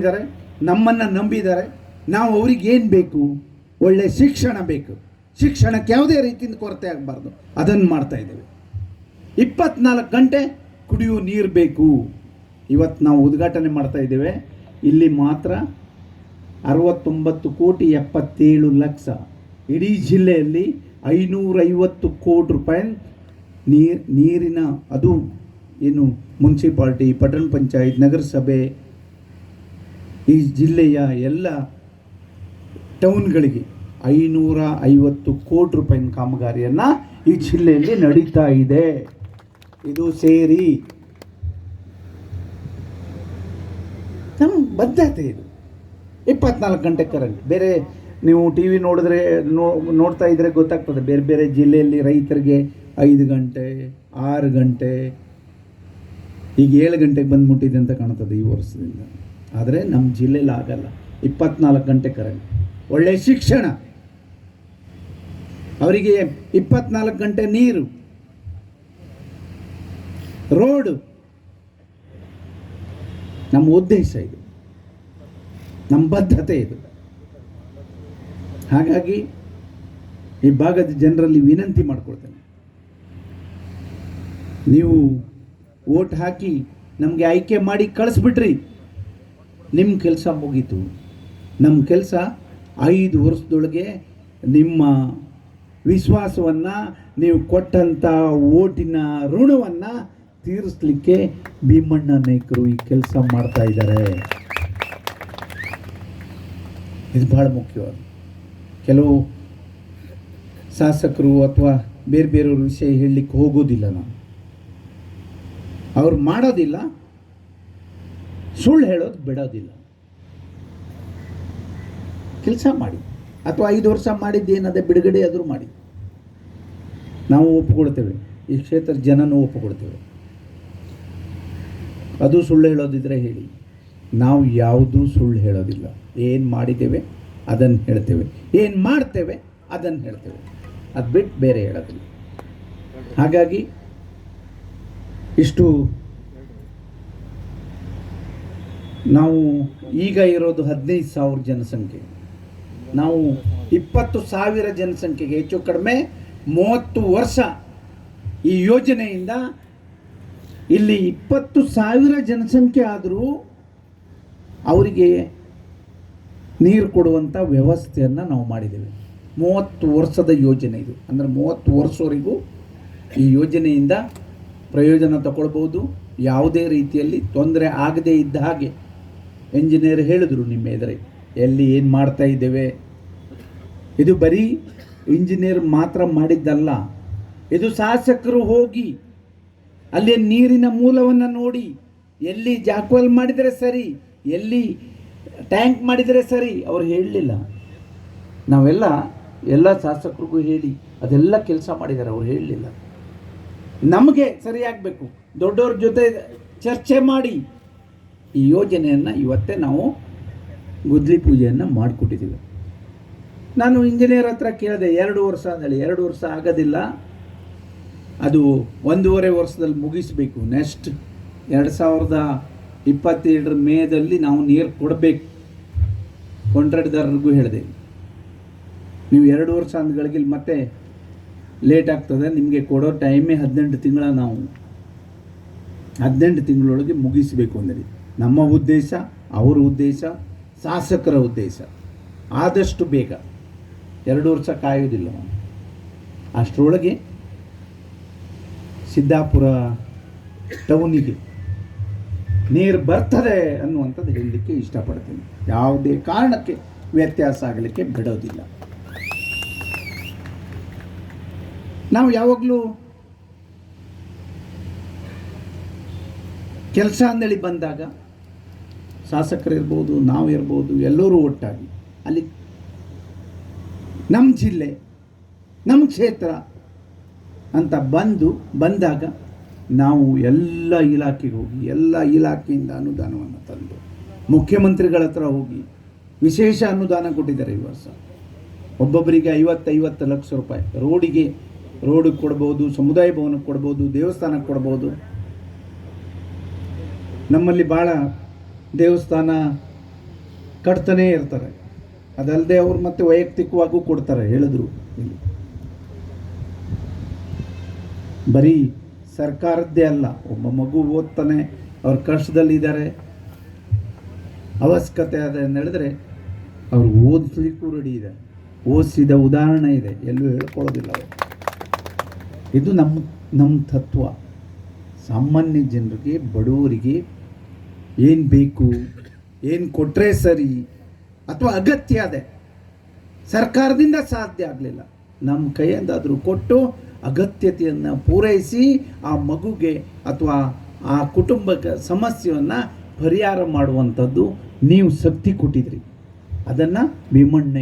ಮಾಡಿದ್ದಾರೆ, ನಮ್ಮನ್ನು ನಂಬಿದ್ದಾರೆ. ನಾವು ಅವ್ರಿಗೆ ಏನು ಬೇಕು? ಒಳ್ಳೆಯ ಶಿಕ್ಷಣ ಬೇಕು. ಶಿಕ್ಷಣಕ್ಕೆ ಯಾವುದೇ ರೀತಿಯಿಂದ ಕೊರತೆ ಆಗಬಾರ್ದು, ಅದನ್ನು ಮಾಡ್ತಾ ಇದ್ದೇವೆ. 24 ಗಂಟೆ ಕುಡಿಯುವ ನೀರು ಬೇಕು. ಇವತ್ತು ನಾವು ಉದ್ಘಾಟನೆ ಮಾಡ್ತಾ ಇದ್ದೇವೆ. ಇಲ್ಲಿ ಮಾತ್ರ 69,77,00,000, ಇಡೀ ಜಿಲ್ಲೆಯಲ್ಲಿ 550 ಕೋಟಿ ರೂಪಾಯಿ ನೀರಿನ, ಅದು ಏನು ಮುನ್ಸಿಪಾಲ್ಟಿ, ಪಟ್ಟಣ ಪಂಚಾಯತ್, ನಗರಸಭೆ, ಈ ಜಿಲ್ಲೆಯ ಎಲ್ಲ ಟೌನ್ಗಳಿಗೆ 550 ಕೋಟಿ ರೂಪಾಯಿನ ಕಾಮಗಾರಿಯನ್ನು ಈ ಜಿಲ್ಲೆಯಲ್ಲಿ ನಡೀತಾ ಇದೆ. ಇದು ಸೇರಿ ನಮ್ಮ ಬದ್ಧತೆ. ಇದು 24 ಗಂಟೆ ಕರೆಂಟ್. ಬೇರೆ ನೀವು ಟಿ ವಿ ನೋಡಿದ್ರೆ ನೋಡ್ತಾ ಇದ್ದರೆ ಗೊತ್ತಾಗ್ತದೆ, ಬೇರೆ ಬೇರೆ ಜಿಲ್ಲೆಯಲ್ಲಿ ರೈತರಿಗೆ 5 ಗಂಟೆ 6 ಗಂಟೆ, ಈಗ 7 ಗಂಟೆಗೆ ಬಂದು ಮುಟ್ಟಿದೆ ಅಂತ ಕಾಣ್ತದೆ ಈ ವರ್ಷದಿಂದ. ಆದರೆ ನಮ್ಮ ಜಿಲ್ಲೆಯಲ್ಲಿ ಆಗಲ್ಲ. 24 ಗಂಟೆ ಕರೆಂಟ್. ಒಳ್ಳೆಯ ಶಿಕ್ಷಣ, ಅವರಿಗೆ 24 ಗಂಟೆ ನೀರು, ರೋಡು. ನಮ್ಮ ಉದ್ದೇಶ ಇದು, ನಮ್ಮ ಬದ್ಧತೆ ಇದು. ಹಾಗಾಗಿ ಈ ಭಾಗದ ಜನರಲ್ಲಿ ವಿನಂತಿ ಮಾಡಿಕೊಳ್ತೇನೆ, ನೀವು ವೋಟ್ ಹಾಕಿ ನಮಗೆ ಆಯ್ಕೆ ಮಾಡಿ ಕಳಿಸ್ಬಿಟ್ರಿ, ನಿಮ್ಮ ಕೆಲಸ ಮುಗೀತು. ನಮ್ಮ ಕೆಲಸ 5 ವರ್ಷದೊಳಗೆ ನಿಮ್ಮ ವಿಶ್ವಾಸವನ್ನು, ನೀವು ಕೊಟ್ಟಂಥ ಓಟಿನ ಋಣವನ್ನು ತೀರಿಸಲಿಕ್ಕೆ ಭೀಮಣ್ಣ ನಾಯ್ಕರು ಈ ಕೆಲಸ ಮಾಡ್ತಾ ಇದ್ದಾರೆ. ಇದು ಭಾಳ ಮುಖ್ಯವಾದ. ಕೆಲವು ಶಾಸಕರು ಅಥವಾ ಬೇರೆ ಬೇರೆಯವ್ರ ವಿಷಯ ಹೇಳಲಿಕ್ಕೆ ಹೋಗೋದಿಲ್ಲ. ನಾನು ಅವ್ರು ಮಾಡೋದಿಲ್ಲ, ಸುಳ್ಳು ಹೇಳೋದು ಬಿಡೋದಿಲ್ಲ. ಕೆಲಸ ಮಾಡಿ, ಅಥವಾ 5 ವರ್ಷ ಮಾಡಿದ್ದೇನದೇ ಬಿಡುಗಡೆ ಆದರೂ ಮಾಡಿ. ನಾವು ಒಪ್ಪಿಕೊಳ್ತೇವೆ, ಈ ಕ್ಷೇತ್ರದ ಜನನೂ ಒಪ್ಪಿಕೊಳ್ತೇವೆ. ಅದು ಸುಳ್ಳು ಹೇಳೋದಿದ್ರೆ ಹೇಳಿ, ನಾವು ಯಾವುದೂ ಸುಳ್ಳು ಹೇಳೋದಿಲ್ಲ. ಏನು ಮಾಡಿದ್ದೇವೆ ಅದನ್ನು ಹೇಳ್ತೇವೆ, ಏನು ಮಾಡ್ತೇವೆ ಅದನ್ನು ಹೇಳ್ತೇವೆ, ಅದು ಬಿಟ್ಟು ಬೇರೆ ಹೇಳೋದಿಲ್ಲ. ಹಾಗಾಗಿ ಇಷ್ಟು ನಾವು ಈಗ ಇರೋದು 15,000 ಜನಸಂಖ್ಯೆ. ನಾವು 20,000 ಜನಸಂಖ್ಯೆಗೆ ಹೆಚ್ಚು ಕಡಿಮೆ 30 ವರ್ಷ ಈ ಯೋಜನೆಯಿಂದ ಇಲ್ಲಿ 20,000 ಜನಸಂಖ್ಯೆ ಆದರೂ ಅವರಿಗೆ ನೀರು ಕೊಡುವಂಥ ವ್ಯವಸ್ಥೆಯನ್ನು ನಾವು ಮಾಡಿದ್ದೇವೆ. 30 ವರ್ಷದ ಯೋಜನೆ ಇದು. ಅಂದರೆ 30 ವರ್ಷವರೆಗೂ ಈ ಯೋಜನೆಯಿಂದ ಪ್ರಯೋಜನ ತಗೊಳ್ಬೋದು. ಯಾವುದೇ ರೀತಿಯಲ್ಲಿ ತೊಂದರೆ ಆಗದೇ ಇದ್ದ ಹಾಗೆ ಎಂಜಿನಿಯರ್ ಹೇಳಿದ್ರು ನಿಮ್ಮ ಎದುರೇ, ಎಲ್ಲಿ ಏನು ಮಾಡ್ತಾ ಇದ್ದೇವೆ. ಇದು ಬರೀ ಇಂಜಿನಿಯರ್ ಮಾತ್ರ ಮಾಡಿದ್ದಲ್ಲ, ಇದು ಶಾಸಕರು ಹೋಗಿ ಅಲ್ಲಿ ನೀರಿನ ಮೂಲವನ್ನು ನೋಡಿ, ಎಲ್ಲಿ ಜಾಕ್ವೆಲ್ ಮಾಡಿದರೆ ಸರಿ, ಎಲ್ಲಿ ಟ್ಯಾಂಕ್ ಮಾಡಿದರೆ ಸರಿ, ಅವ್ರು ಹೇಳಲಿಲ್ಲ. ಎಲ್ಲ ಶಾಸಕರಿಗೂ ಹೇಳಿ ಅದೆಲ್ಲ ಕೆಲಸ ಮಾಡಿದ್ದಾರೆ. ಅವ್ರು ಹೇಳಲಿಲ್ಲ. ನಮಗೆ ಸರಿಯಾಗಬೇಕು, ದೊಡ್ಡವ್ರ ಜೊತೆ ಚರ್ಚೆ ಮಾಡಿ ಈ ಯೋಜನೆಯನ್ನು ಇವತ್ತೇ ನಾವು ಗುದ್ಲಿ ಪೂಜೆಯನ್ನು ಮಾಡಿಕೊಟ್ಟಿದ್ದೀವಿ. ನಾನು ಇಂಜಿನಿಯರ್ ಹತ್ರ ಕೇಳಿದೆ, 2 ವರ್ಷ ಅಂದೇಳಿ. 2 ವರ್ಷ ಆಗೋದಿಲ್ಲ, ಅದು 1.5 ವರ್ಷದಲ್ಲಿ ಮುಗಿಸಬೇಕು. ನೆಕ್ಸ್ಟ್ 2027 ಮೇದಲ್ಲಿ ನಾವು ನೀರು ಕೊಡಬೇಕು. ಕಾಂಟ್ರಾಕ್ಟ್ದಾರರಿಗೂ ಹೇಳಿದೆ, ನೀವು 2 ವರ್ಷ ಅಂದ್ಗಳಿಗೆ ಮತ್ತೆ ಲೇಟ್ ಆಗ್ತದೆ, ನಿಮಗೆ ಕೊಡೋ ಟೈಮೇ 18 ತಿಂಗಳ. ನಾವು 18 ತಿಂಗಳೊಳಗೆ ಮುಗಿಸಬೇಕು ಅಂದೇಳಿ ನಮ್ಮ ಉದ್ದೇಶ, ಅವರ ಉದ್ದೇಶ, ಶಾಸಕರ ಉದ್ದೇಶ. ಆದಷ್ಟು ಬೇಗ, 2 ವರ್ಷ ಕಾಯೋದಿಲ್ಲ. ಅಷ್ಟರೊಳಗೆ ಸಿದ್ದಾಪುರ ಟೌನಿಗೆ ನೀರು ಬರ್ತದೆ ಅನ್ನುವಂಥದ್ದು ಹೇಳಲಿಕ್ಕೆ ಇಷ್ಟಪಡ್ತೀನಿ. ಯಾವುದೇ ಕಾರಣಕ್ಕೆ ವ್ಯತ್ಯಾಸ ಆಗಲಿಕ್ಕೆ ಬಿಡೋದಿಲ್ಲ. ನಾವು ಯಾವಾಗಲೂ ಕೆಲಸ ಅಂದೇಳಿ ಬಂದಾಗ ಶಾಸಕರಿರ್ಬೋದು, ನಾವು ಇರ್ಬೋದು, ಎಲ್ಲರೂ ಒಟ್ಟಾಗಿ ಅಲ್ಲಿ ನಮ್ಮ ಜಿಲ್ಲೆ, ನಮ್ಮ ಕ್ಷೇತ್ರ ಅಂತ ಬಂದಾಗ ನಾವು ಎಲ್ಲ ಇಲಾಖೆಗೆ ಹೋಗಿ, ಎಲ್ಲ ಇಲಾಖೆಯಿಂದ ಅನುದಾನವನ್ನು ತಂದು ಮುಖ್ಯಮಂತ್ರಿಗಳ ಹತ್ರ ಹೋಗಿ ವಿಶೇಷ ಅನುದಾನ ಕೊಟ್ಟಿದ್ದಾರೆ ಈ ವರ್ಷ. ಒಬ್ಬೊಬ್ಬರಿಗೆ 50 ಲಕ್ಷ ರೂಪಾಯಿ ರೋಡಿಗೆ ಕೊಡ್ಬೋದು, ಸಮುದಾಯ ಭವನಕ್ಕೆ ಕೊಡ್ಬೋದು, ದೇವಸ್ಥಾನಕ್ಕೆ ಕೊಡ್ಬೋದು. ನಮ್ಮಲ್ಲಿ ಭಾಳ ದೇವಸ್ಥಾನ ಕಟ್ತಾನೇ ಇರ್ತಾರೆ. ಅದಲ್ಲದೆ ಅವ್ರು ಮತ್ತೆ ವೈಯಕ್ತಿಕವಾಗೂ ಕೊಡ್ತಾರೆ, ಹೇಳಿದ್ರು ಇಲ್ಲಿ. ಬರೀ ಸರ್ಕಾರದ್ದೇ ಅಲ್ಲ, ಒಬ್ಬ ಮಗು ಓದ್ತಾನೆ, ಅವ್ರ ಕಷ್ಟದಲ್ಲಿದ್ದಾರೆ, ಅವಶ್ಯಕತೆ ಅದ ನಡೆದರೆ ಅವ್ರು ಓದಿಸ್ಲಿಕ್ಕೂ ರೆಡಿ ಇದೆ, ಓದಿಸಿದ ಉದಾಹರಣೆ ಇದೆ, ಎಲ್ಲೂ ಹೇಳ್ಕೊಳ್ಳೋದಿಲ್ಲ ಅವರು. ಇದು ನಮ್ಮ ತತ್ವ. ಸಾಮಾನ್ಯ ಜನರಿಗೆ, ಬಡವರಿಗೆ ಏನು ಬೇಕು, ಏನು ಕೊಟ್ಟರೆ ಸರಿ ಅಥವಾ ಅಗತ್ಯ ಅದೇ ಸರ್ಕಾರದಿಂದ ಸಾಧ್ಯ ಆಗಲಿಲ್ಲ, ನಮ್ಮ ಕೈಯಿಂದಾದರೂ ಕೊಟ್ಟು ಅಗತ್ಯತೆಯನ್ನು ಪೂರೈಸಿ ಆ ಮಗುಗೆ ಅಥವಾ ಆ ಕುಟುಂಬಕ್ಕೆ ಸಮಸ್ಯೆಯನ್ನು ಪರಿಹಾರ ಮಾಡುವಂಥದ್ದು ನೀವು ಶಕ್ತಿ ಕೊಟ್ಟಿದ್ರಿ. ಅದನ್ನು ಭೀಮಣ್ಣ